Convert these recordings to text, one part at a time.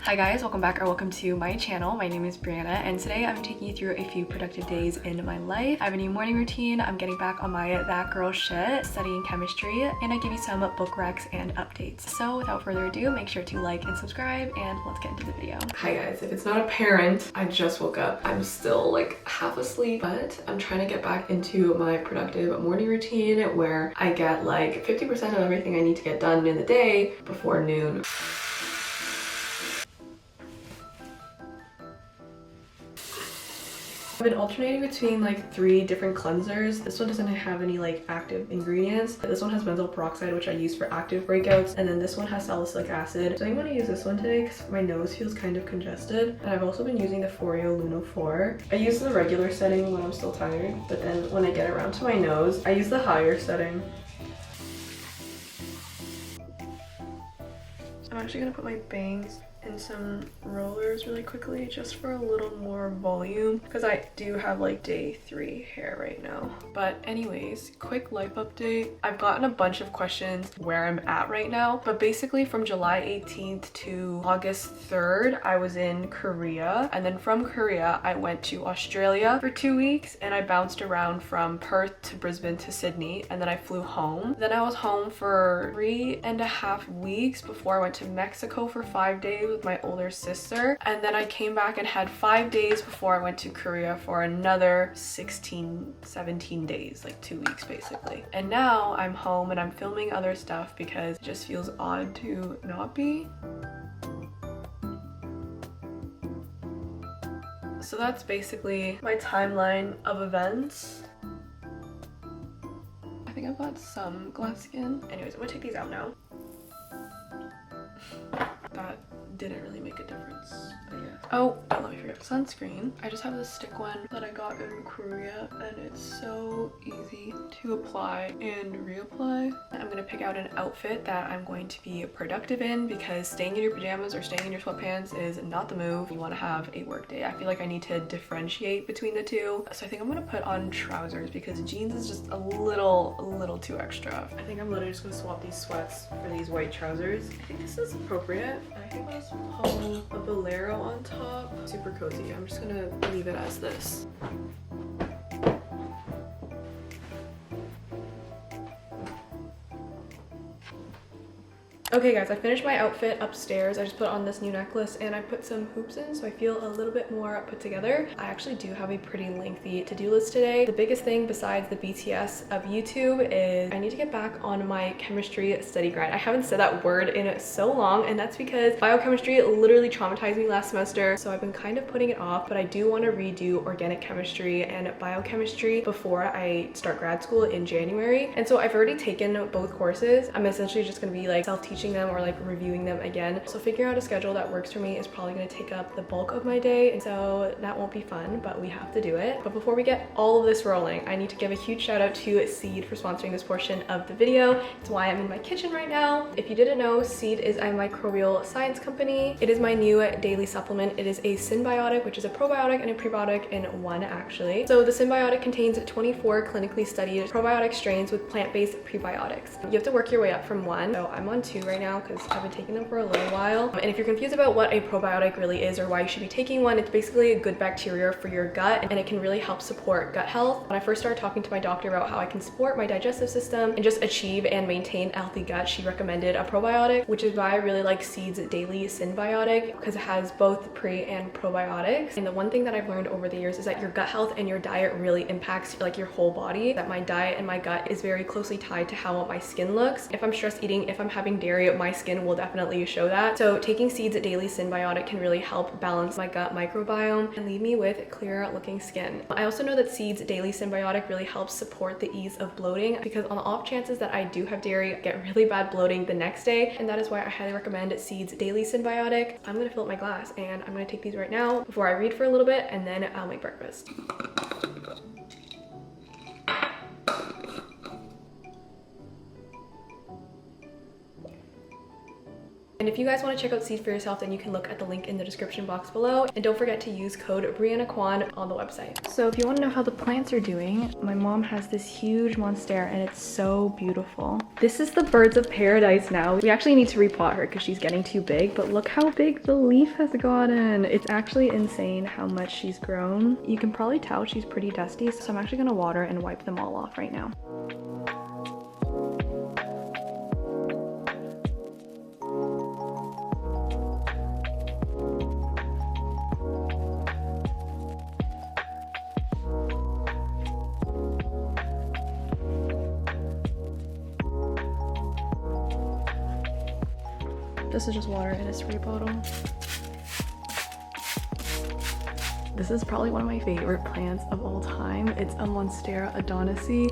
Hi guys, welcome back or welcome to my channel. My name is Breanna and today I'm taking you through a few productive days in my life. I have a new morning routine. I'm getting back on my that girl shit, studying chemistry, and I give you some book recs and updates. So without further ado, make sure to like and subscribe and let's get into the video. Hi guys, if it's not apparent, I just woke up. I'm still like half asleep, but I'm trying to get back into my productive morning routine where I get like 50% of everything I need to get done in the day before noon. I've been alternating between like 3 different cleansers. This one doesn't have any like active ingredients. This one has benzoyl peroxide, which I use for active breakouts, and then this one has salicylic acid. So I'm going to use this one today because my nose feels kind of congested. And I've also been using the Foreo Luno 4. I use the regular setting when I'm still tired, but then when I get around to my nose, I use the higher setting. I'm actually gonna put my bangs in some rollers really quickly just for a little more volume because I do have like day 3 hair right now. But anyways, quick life update. I've gotten a bunch of questions where I'm at right now, but basically from July 18th to August 3rd I was in Korea, and then from Korea I went to Australia for 2 weeks and I bounced around from Perth to Brisbane to Sydney, and then I flew home. Then I was home for 3.5 weeks before I went to Mexico for 5 days with my older sister, and then I came back and had 5 days before I went to Korea for another 17 days, like 2 weeks basically. And now I'm home and I'm filming other stuff because it just feels odd to not be. So that's basically my timeline of events. I think I've got some glass skin. Anyways, I'm gonna take these out now. That didn't really make a difference, but yeah. Oh, don't let me forget sunscreen. I just have this stick one that I got in Korea and it's so easy to apply and reapply. I'm gonna pick out an outfit that I'm going to be productive in because staying in your pajamas or staying in your sweatpants is not the move. You want to have a work day. I feel like I need to differentiate between the two. So I think I'm gonna put on trousers because jeans is just a little too extra. I think I'm literally just gonna swap these sweats for these white trousers. I think this is appropriate. And I think I'll just pull a bolero on top. Super cozy. I'm just gonna leave it as this. Okay guys, I finished my outfit upstairs. I just put on this new necklace and I put some hoops in so I feel a little bit more put together. I actually do have a pretty lengthy to-do list today. The biggest thing besides the BTS of YouTube is I need to get back on my chemistry study grind. I haven't said that word in so long, and that's because biochemistry literally traumatized me last semester, so I've been kind of putting it off, but I do want to redo organic chemistry and biochemistry before I start grad school in January. And so I've already taken both courses. I'm essentially just going to be like self-teaching them or like reviewing them again. So figuring out a schedule that works for me is probably going to take up the bulk of my day, and so that won't be fun, but we have to do it. But before we get all of this rolling, I need to give a huge shout out to Seed for sponsoring this portion of the video. It's why I'm in my kitchen right now. If you didn't know, Seed is a microbial science company. It is my new daily supplement. It is a synbiotic, which is a probiotic and a prebiotic in one actually. So the synbiotic contains 24 clinically studied probiotic strains with plant-based prebiotics. You have to work your way up from 1. So I'm on 2 right now because I've been taking them for a little while. And if you're confused about what a probiotic really is or why you should be taking one, it's basically a good bacteria for your gut and it can really help support gut health. When I first started talking to my doctor about how I can support my digestive system and just achieve and maintain a healthy gut, she recommended a probiotic, which is why I really like Seed's Daily Synbiotic because it has both pre and probiotics. And the one thing that I've learned over the years is that your gut health and your diet really impacts like your whole body, that my diet and my gut is very closely tied to how my skin looks. If I'm stress eating, if I'm having dairy, my skin will definitely show that. So taking Seed's Daily Synbiotic can really help balance my gut microbiome and leave me with clearer looking skin. I also know that Seed's Daily Synbiotic really helps support the ease of bloating because on the off chances that I do have dairy, I get really bad bloating the next day, and that is why I highly recommend Seed's Daily Synbiotic. I'm gonna fill up my glass and I'm gonna take these right now before I read for a little bit, and then I'll make breakfast. And if you guys want to check out Seed for yourself, then you can look at the link in the description box below. And don't forget to use code Breanna on the website. So if you want to know how the plants are doing, my mom has this huge monstera and it's so beautiful. This is the birds of paradise now. We actually need to repot her because she's getting too big, but look how big the leaf has gotten. It's actually insane how much she's grown. You can probably tell she's pretty dusty, so I'm actually gonna water and wipe them all off right now. This is just water in a spray bottle. This is probably one of my favorite plants of all time. It's a Monstera adonisii.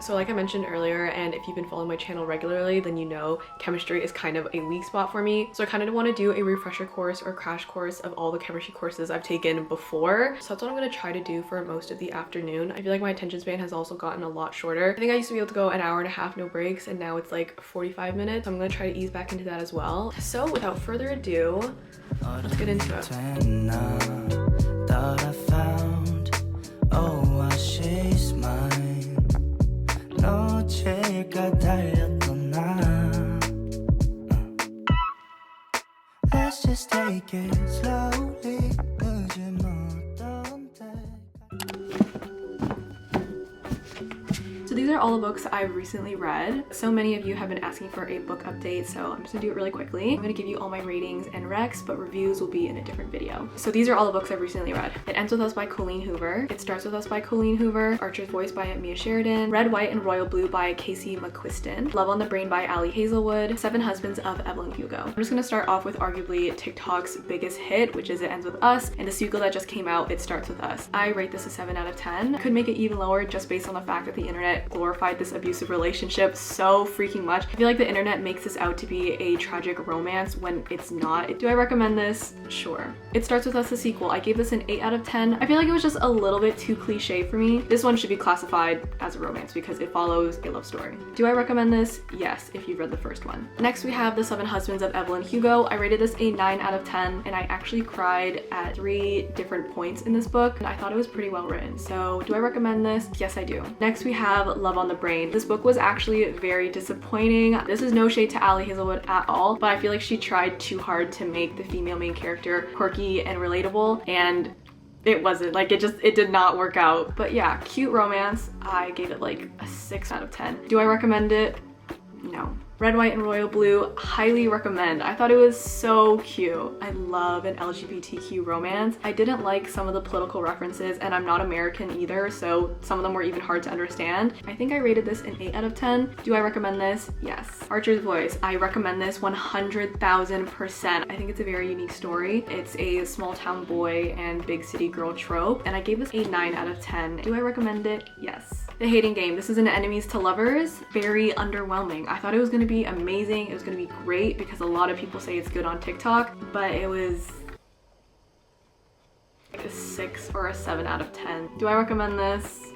So like I mentioned earlier, and if you've been following my channel regularly, then you know chemistry is kind of a weak spot for me. So I kind of want to do a refresher course or crash course of all the chemistry courses I've taken before. So that's what I'm going to try to do for most of the afternoon. I feel like my attention span has also gotten a lot shorter. I think I used to be able to go an hour and a half, no breaks, and now it's like 45 minutes. So I'm going to try to ease back into that as well. So without further ado, let's get into it. Let's just take it slowly. So these are all the books I've recently read. So many of you have been asking for a book update, so I'm just gonna do it really quickly. I'm gonna give you all my ratings and recs, but reviews will be in a different video. So these are all the books I've recently read. It Ends With Us by Colleen Hoover. It Starts With Us by Colleen Hoover. Archer's Voice by Mia Sheridan. Red, White, and Royal Blue by Casey McQuiston. Love on the Brain by Ali Hazelwood. Seven Husbands of Evelyn Hugo. I'm just gonna start off with arguably TikTok's biggest hit, which is It Ends With Us, and the sequel that just came out, It Starts With Us. I rate this a 7 out of 10. Could make it even lower just based on the fact that the internet glorified this abusive relationship so freaking much. I feel like the internet makes this out to be a tragic romance when it's not. Do I recommend this? Sure. It Starts With Us, the sequel. I gave this an 8 out of 10. I feel like it was just a little bit too cliche for me. This one should be classified as a romance because it follows a love story. Do I recommend this? Yes, if you've read the first one. Next we have The Seven Husbands of Evelyn Hugo. I rated this a 9 out of 10 and I actually cried at 3 different points in this book and I thought it was pretty well written. So do I recommend this? Yes, I do. Next we have Love on the Brain. This book was actually very disappointing. This is no shade to Ali Hazelwood at all, but I feel like she tried too hard to make the female main character quirky and relatable, and it wasn't. Like, it did not work out. But yeah, cute romance. I gave it like a 6 out of 10. Do I recommend it? No. Red, White, and Royal Blue, highly recommend. I thought it was so cute. I love an LGBTQ romance. I didn't like some of the political references, and I'm not American either, so some of them were even hard to understand. I think I rated this an 8 out of 10. Do I recommend this? Yes. Archer's Voice, I recommend this 100,000%. I think it's a very unique story. It's a small town boy and big city girl trope, and I gave this a 9 out of 10. Do I recommend it? Yes. The Hating Game, this is an enemies to lovers. Very underwhelming. I thought it was gonna be amazing. It was gonna be great because a lot of people say it's good on TikTok, but it was like a 6 or a 7 out of 10. Do I recommend this?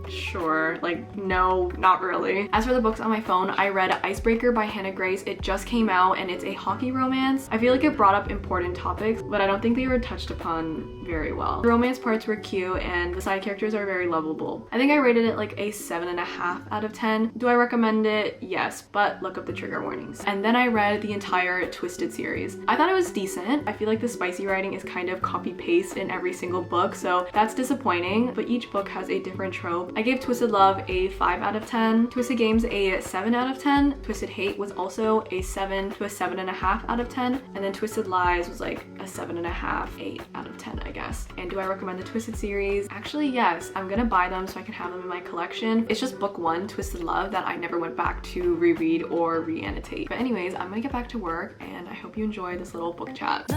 Sure. Like, no, not really. As for the books on my phone, I read Icebreaker by Hannah Grace. It just came out and it's a hockey romance. I feel like it brought up important topics, but I don't think they were touched upon very well. The romance parts were cute and the side characters are very lovable. I think I rated it like a 7.5 out of 10. Do I recommend it? Yes, but look up the trigger warnings. And then I read the entire Twisted series. I thought it was decent. I feel like the spicy writing is kind of copy-paste in every single book, so that's disappointing, but each book has a different trope. I gave Twisted Love a 5 out of 10, Twisted Games a 7 out of 10, Twisted Hate was also a 7 to a 7.5 out of 10, and then Twisted Lies was like a 7.5, 8 out of 10, I guess. And do I recommend the Twisted series? Actually, yes. I'm gonna buy them so I can have them in my collection. It's just book 1, Twisted Love, that I never went back to reread or re-annotate. But anyways, I'm gonna get back to work and I hope you enjoy this little book chat.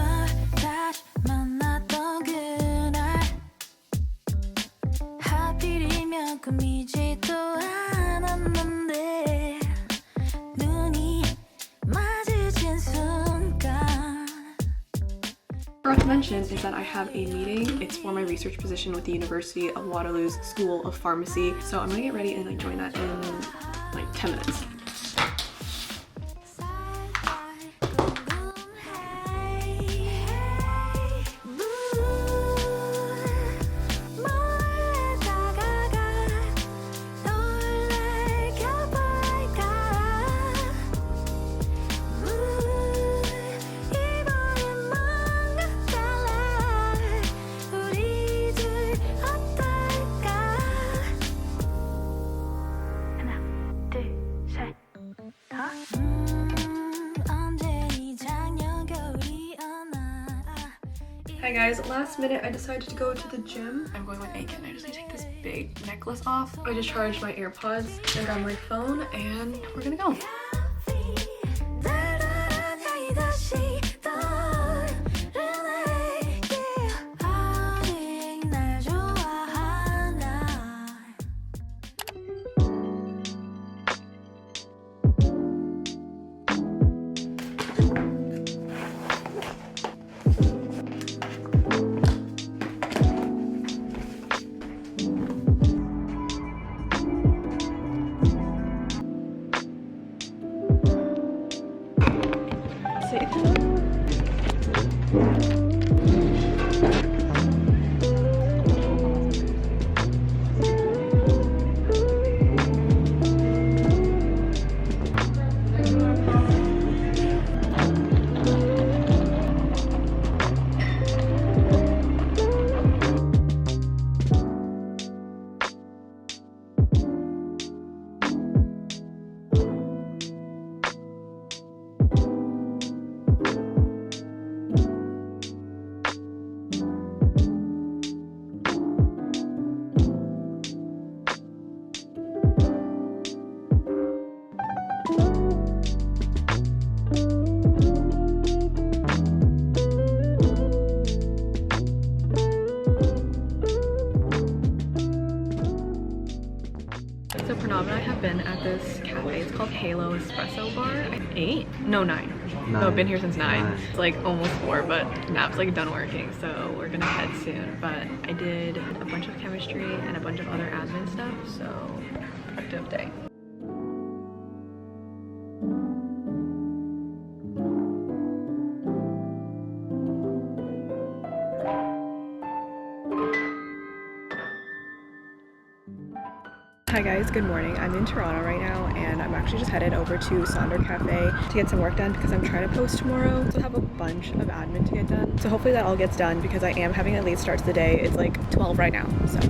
mention is that I have a meeting. It's for my research position with the University of Waterloo's School of Pharmacy. So I'm gonna get ready and like join that in like 10 minutes. Hi guys, last minute I decided to go to the gym. I'm going with Aiken. I just need to take this big necklace off. I just charged my AirPods and got my phone and we're gonna go. So Pranav and I have been at this cafe. It's called Halo Espresso Bar. 8? No, 9. No, I've been here since 9. It's like almost 4, but nap's like done working, so we're gonna head soon. But I did a bunch of chemistry and a bunch of other admin stuff, so productive day. Hi guys, good morning. I'm in Toronto right now and I'm actually just headed over to Sonder Cafe to get some work done because I'm trying to post tomorrow. So I have a bunch of admin to get done. So hopefully that all gets done because I am having a late start to the day. It's like 12 right now, so.